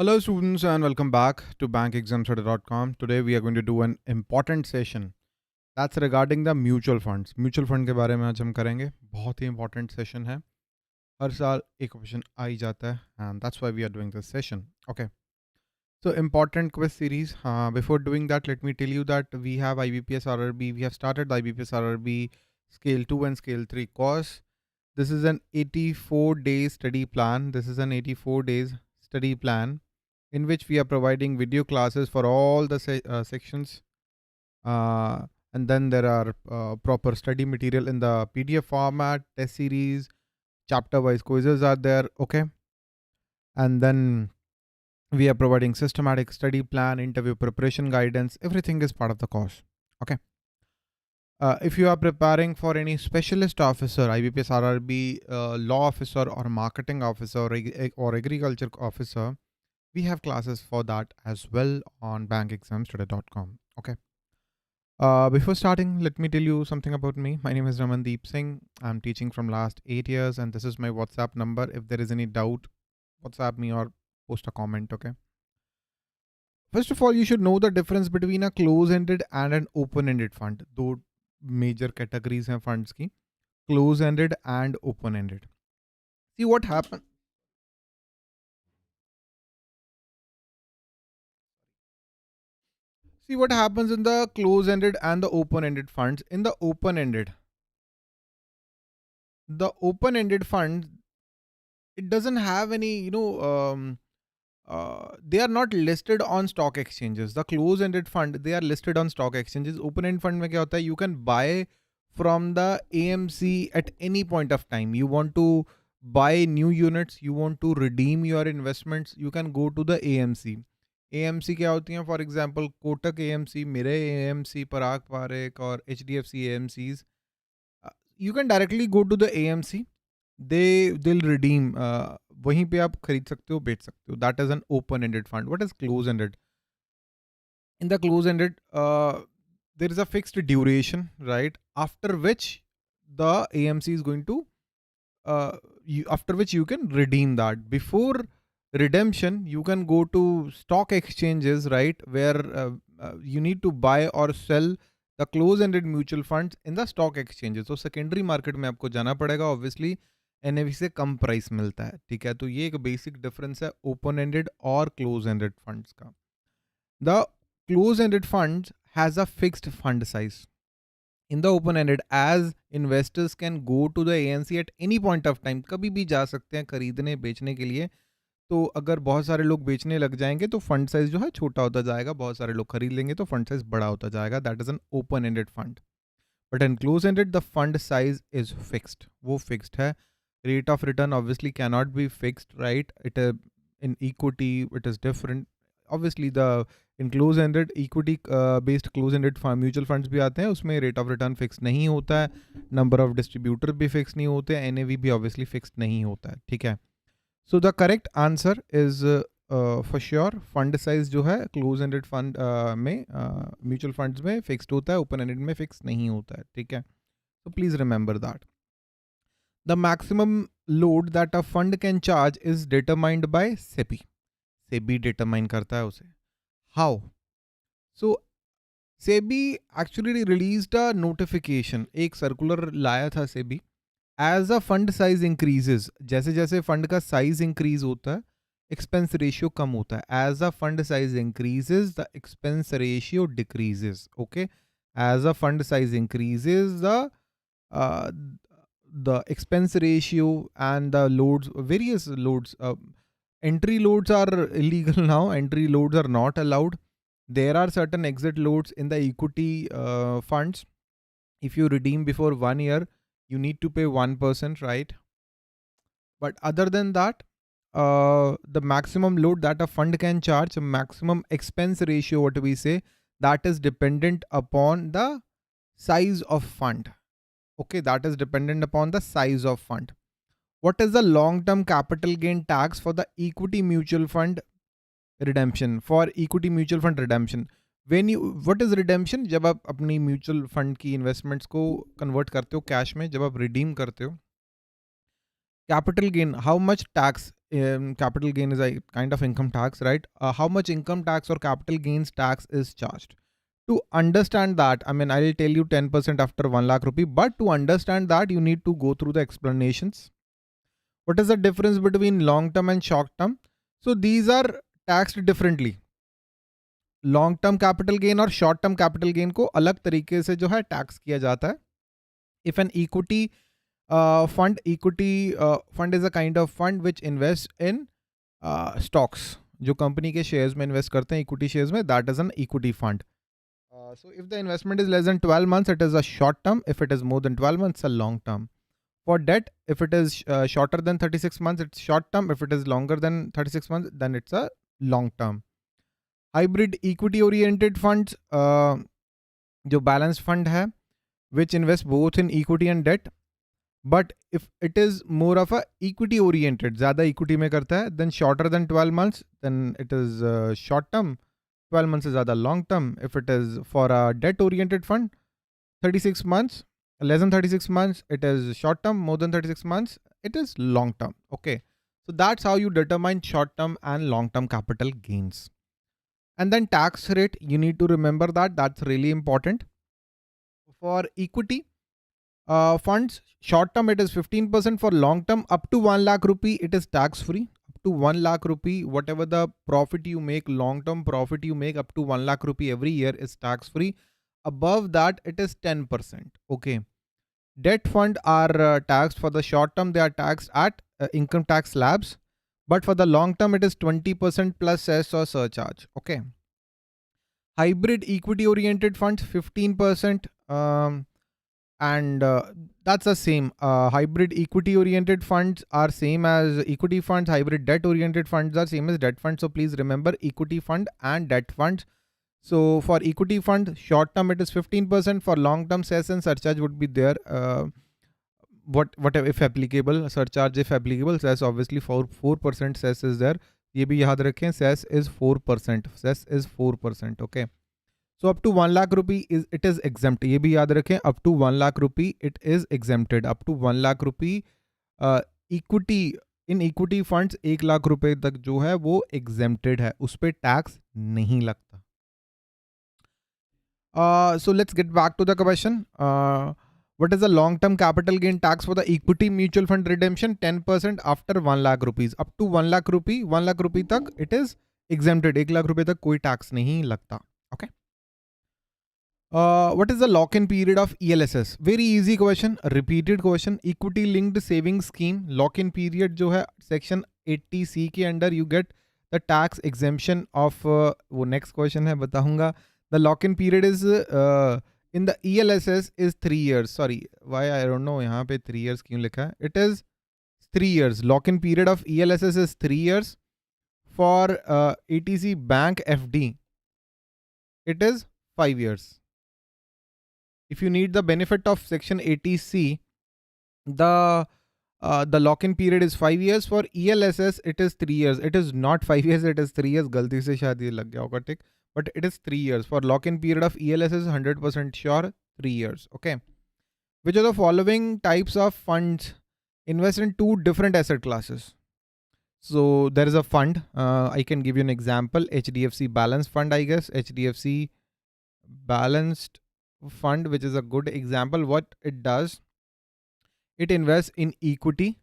Hello, students, and welcome back to bankexamstudy.com. Today, we are going to do an important session that's regarding the mutual funds. Mutual fund के बारे में आज हम करेंगे. बहुत ही important session है. हर साल एक क्वेश्चन आ ही जाता है, and that's why we are doing this session. Okay. So important quiz series. Before doing that, let me tell you that we have IBPS RRB. We have started the IBPS RRB Scale 2 and Scale 3 course. This is an 84-day study plan. This is an 84 days study plan in which we are providing video classes for all the sections. And then there are proper study material in the PDF format, test series, chapter wise quizzes are there. Okay. And then we are providing systematic study plan, interview preparation guidance. Everything is part of the course. Okay. If you are preparing for any specialist officer, IBPS RRB, law officer or marketing officer or agriculture officer, we have classes for that as well on bankexamstudy.com. Okay. Before starting, let me tell you something about me. My name is Ramandeep Singh. I'm teaching from last 8 years and this is my WhatsApp number. If there is any doubt, WhatsApp me or post a comment. Okay. First of all, you should know the difference between a close-ended and an open-ended fund. दो major categories हैं funds की, close-ended and open-ended. See what happens. See what happens in the close-ended and the open-ended funds. In the open-ended fund, it doesn't have any, they are not listed on stock exchanges. The close-ended fund, they are listed on stock exchanges. Open-end fund में क्या होता है? You can buy from the AMC at any point of time. You want to buy new units, you want to redeem your investments, you can go to the AMC. AMC क्या होती हैं? For example Kotak AMC, मेरे AMC, पराग पारेख और HDFC AMCs. You can directly go to the AMC. They'll redeem. वहीं पे आप खरीद सकते हो, बेच सकते हो. That is an open-ended fund. What is close-ended? In the close-ended, there is a fixed duration, right? After which the AMC is going to, after which you can redeem that. Before redemption, you can go to stock exchanges, right? Where you need to buy or sell the close-ended mutual funds in the stock exchanges. So secondary market में आपको जाना पड़ेगा, obviously. NAV से कम price मिलता है, ठीक है. तो ये एक बेसिक डिफरेंस है ओपन एंडेड और क्लोज एंडेड फंड्स का. The close ended funds has a fixed fund size. In the open ended, as investors can go to the AMC at any point of time, कभी भी जा सकते हैं खरीदने बेचने के लिए. तो अगर बहुत सारे लोग बेचने लग जाएंगे तो फंड साइज जो है छोटा होता जाएगा, बहुत सारे लोग खरीद लेंगे तो फंड साइज बड़ा होता जाएगा. That is an open ended fund. But in close ended the fund size is fixed. वो फिक्स्ड है. Rate of return obviously cannot be fixed, right? In equity it is different. Obviously the in close-ended equity based close-ended mutual funds भी आते हैं, उसमें rate of return fixed नहीं होता है, number of distributor भी fixed नहीं होते हैं, NAV भी obviously fixed नहीं होता है, ठीक है. So the correct answer is for sure fund size जो है close-ended fund में mutual funds में fixed होता है, open-ended में fixed नहीं होता है, ठीक है. So please remember that. The maximum load that a fund can charge is determined by SEBI. SEBI determine करता है उसे. How? So SEBI actually released a notification. एक circular लाया था SEBI. As a fund size increases, जैसे जैसे fund का size increase होता है, expense ratio कम होता है. As a fund size increases, the expense ratio decreases. Okay. As a fund size increases, the expense ratio and the loads, various loads, entry loads are illegal now. Entry loads are not allowed. There are certain exit loads in the equity funds. If you redeem before 1 year, you need to pay 1%, right? But other than that, the maximum load that a fund can charge, a maximum expense ratio, what we say, that is dependent upon the size of fund. Okay, that is dependent upon the size of fund. What is the long-term capital gain tax for the equity mutual fund redemption? For equity mutual fund redemption, what is redemption? जब आप अपनी mutual fund की investments को convert करते हो cash में, जब आप redeem करते हो, capital gain, how much tax capital gain is a kind of income tax, right? How much income tax or capital gains tax is charged? To understand that, I mean, I'll tell you 10% after 1 lakh rupee, but to understand that, you need to go through the explanations. What is the difference between long term and short term? So these are taxed differently. Long term capital gain और short term capital gain को अलग तरीके से जो है tax किया जाता है. If an equity fund is a kind of fund which invest in stocks, जो कंपनी के शेयर्स में इन्वेस्ट करते हैं, इक्विटी शेयर्स में, that is an equity fund. So if the investment is less than 12 months, it is a short term. If it is more than 12 months, it's a long term. For debt, if it is shorter than 36 months, it's short term. If it is longer than 36 months, then it's a long term. Hybrid equity oriented funds, जो balanced fund है, which invest both in equity and debt. But if it is more of a equity oriented, ज़्यादा equity में करता है, then shorter than 12 months, then it is short term. 12 months is ज़्यादा long term. If it is for a debt oriented fund, 36 months, less than 36 months, it is short term. More than 36 months, it is long term. Okay. So that's how you determine short term and long term capital gains. And then tax rate, you need to remember that. That's really important. For equity funds, short term it is 15%. For long term, up to 1 lakh rupee, it is tax free. Up to 1 lakh rupee, whatever the profit you make, long term profit you make up to 1 lakh rupee every year is tax free. Above that, it is 10%. Okay. Debt fund are taxed. For the short term, they are taxed at income tax slabs. But for the long term, it is 20% plus cess or surcharge. Okay. Hybrid equity oriented funds, 15%. And that's the same. Hybrid equity oriented funds are same as equity funds. Hybrid debt oriented funds are same as debt funds. So please remember equity fund and debt funds. So for equity fund, short term it is 15%. For long term, cess and surcharge would be there. Whatever if applicable, surcharge if applicable, cess obviously 4% cess is there. ये भी याद रखें, cess is 4%. Cess is 4%. Okay. So up to 1 lakh rupee it is exempt. ये भी याद रखें, up to 1 lakh rupee it is exempted. Up to 1 lakh rupee equity in equity funds 1 lakh रुपए तक जो है वो exempted है, उस पर टैक्स नहीं लगता. So let's get back to the question. What is the long-term capital gain tax for the equity mutual fund redemption? 10% after 1 lakh rupees. Up to 1 lakh rupee तक it is exempted. 1 lakh रुपए तक कोई tax नहीं लगता. Okay. What is the lock-in period of ELSS? Very easy question, repeated question. Equity linked savings scheme lock-in period जो है section 80C के अंदर you get the tax exemption of वो next question है बताऊंगा. The lock-in period is in the ELSS is 3 years. Sorry, why I don't know यहाँ पे 3 years क्यों लिखा है. It is 3 years. Lock-in period of ELSS is 3 years. For ATC bank FD, it is 5 years. If you need the benefit of section 80C, the lock-in period is 5 years. For ELSS, it is 3 years. It is not 5 years, it is 3 years. गलती से शायद ये लग गया होगा टिक. But it is 3 years. For lock-in period of ELSS, 100% sure, 3 years. Okay. Which of the following types of funds invest in 2 different asset classes? So there is a fund. I can give you an example. HDFC Balanced Fund, I guess. HDFC Balanced Fund, which is a good example. What it does, it invests in equity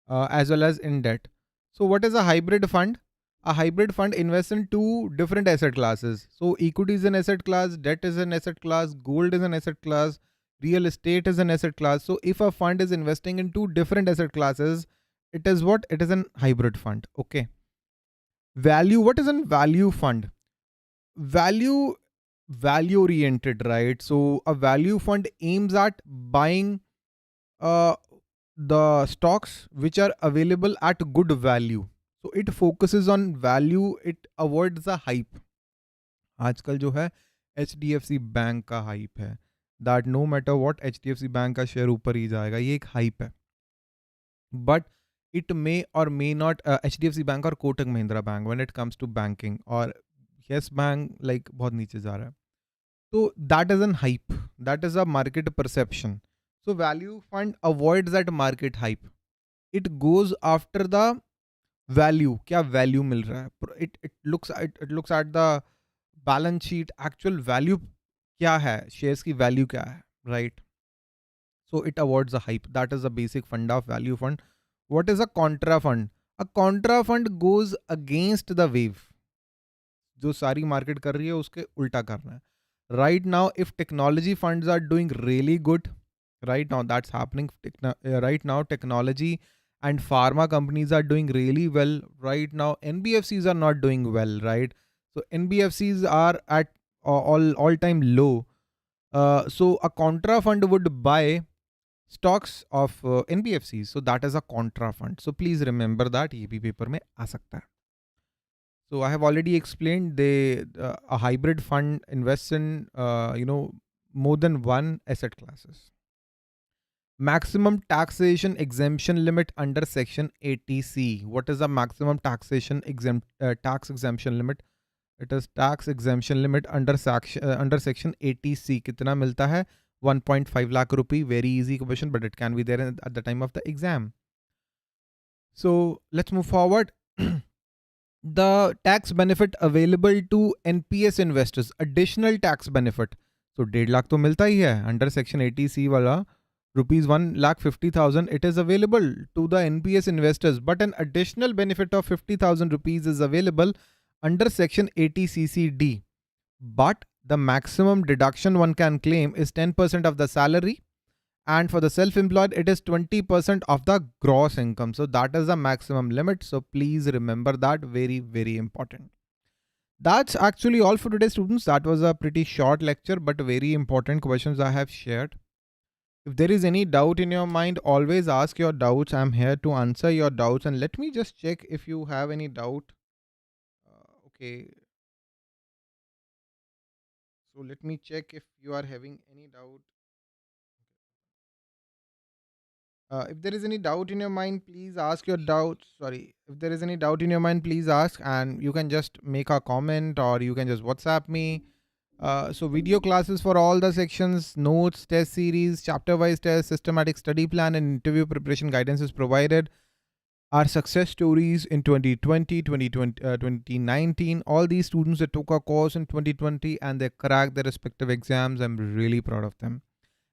as well as in debt. So what is a hybrid fund? A hybrid fund invests in 2 different asset classes. So equity is an asset class, debt is an asset class, gold is an asset class, real estate is an asset class. So if a fund is investing in 2 different asset classes, it is what? It is an hybrid fund. Okay. Value. What is a value fund? Value oriented, right? So a value fund aims at buying the stocks which are available at good value. So it focuses on value. It avoids the hype. आजकल जो है HDFC bank का hype है, that no matter what HDFC bank का share ऊपर ही जाएगा, ये एक hype है. But it may or may not HDFC bank और Kotak Mahindra bank when it comes to banking, और yes बैंक like बहुत नीचे जा रहा है. So that is an hype. That is a market perception. So value fund avoids that market hype. it goes after the value. क्या value मिल रहा है? It looks at the balance sheet, actual value क्या है, shares की value क्या है, right? So it avoids the hype. That is the basic fund of value fund. What is a contra fund? A contra fund goes against the wave. जो सारी market कर रही है उसके उल्टा करना है. Right now, if technology funds are doing really good, right now that's happening. Right now, technology and pharma companies are doing really well. Right now, NBFCs are not doing well, right? So NBFCs are at all time low. So a contra fund would buy stocks of NBFCs. So that is a contra fund. So please remember that ये भी paper में आ सकता है. So I have already explained a hybrid fund invests in more than one asset classes. Maximum taxation exemption limit under section 80C. What is the maximum tax exemption limit? It is tax exemption limit under section 80C. कितना मिलता है? 1.5 lakh rupee. Very easy question, but it can be there at the time of the exam. So let's move forward. The tax benefit available to NPS investors, additional tax benefit. So 1.5 lakh तो मिलता ही है under section 80C वाला, rupees 1,50,000. It is available to the NPS investors, but an additional benefit of 50,000 rupees is available under section 80CCD. But the maximum deduction one can claim is 10% of the salary. And for the self-employed, it is 20% of the gross income. So that is the maximum limit. So please remember that, very, very important. That's actually all for today, students. That was a pretty short lecture, but very important questions I have shared. If there is any doubt in your mind, always ask your doubts. I'm here to answer your doubts. And let me just check if you have any doubt. Okay. So let me check if you are having any doubt. If there is any doubt in your mind, please ask your doubts. Sorry. If there is any doubt in your mind, please ask, and you can just make a comment or you can just WhatsApp me. So video classes for all the sections, notes, test series, chapter-wise test, systematic study plan, and interview preparation guidance is provided. Our success stories in 2020, 2019, all these students that took a course in 2020 and they cracked their respective exams, I'm really proud of them.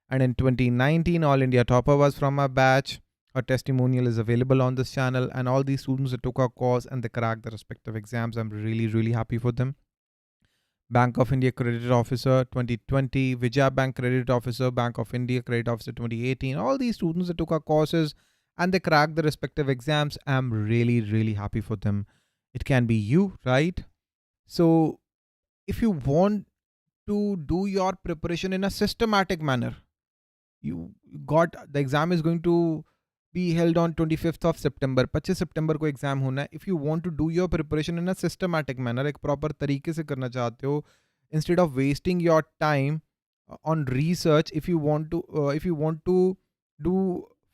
And in 2019, All India Topper was from our batch. Her testimonial is available on this channel, and all these students that took our course and they cracked their respective exams, I'm really, really happy for them. Bank of India Credit Officer 2020, Vijaya Bank Credit Officer, Bank of India Credit Officer 2018. All these students that took our courses and they cracked the respective exams, I'm really, really happy for them. It can be you, right? So if you want to do your preparation in a systematic manner, the exam is going to be held on 25th of September. 25 September को exam होना है. If you want to do your preparation in a systematic manner, एक proper तरीके से करना चाहते हो, instead of wasting your time on research, if you want to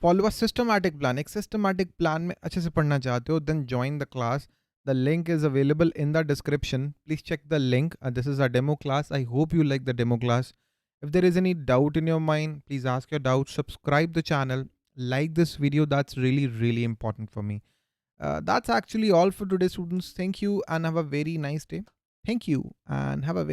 follow a systematic plan, एक systematic plan में अच्छे से पढ़ना चाहते हो, then join the class. The link is available in the description. Please check the link. This is a demo class. I hope you like the demo class. If there is any doubt in your mind, please ask your doubt. Subscribe the channel. Like this video. That's really, really important for me. That's actually all for today, students. Thank you and have a very nice day. Thank you and have a very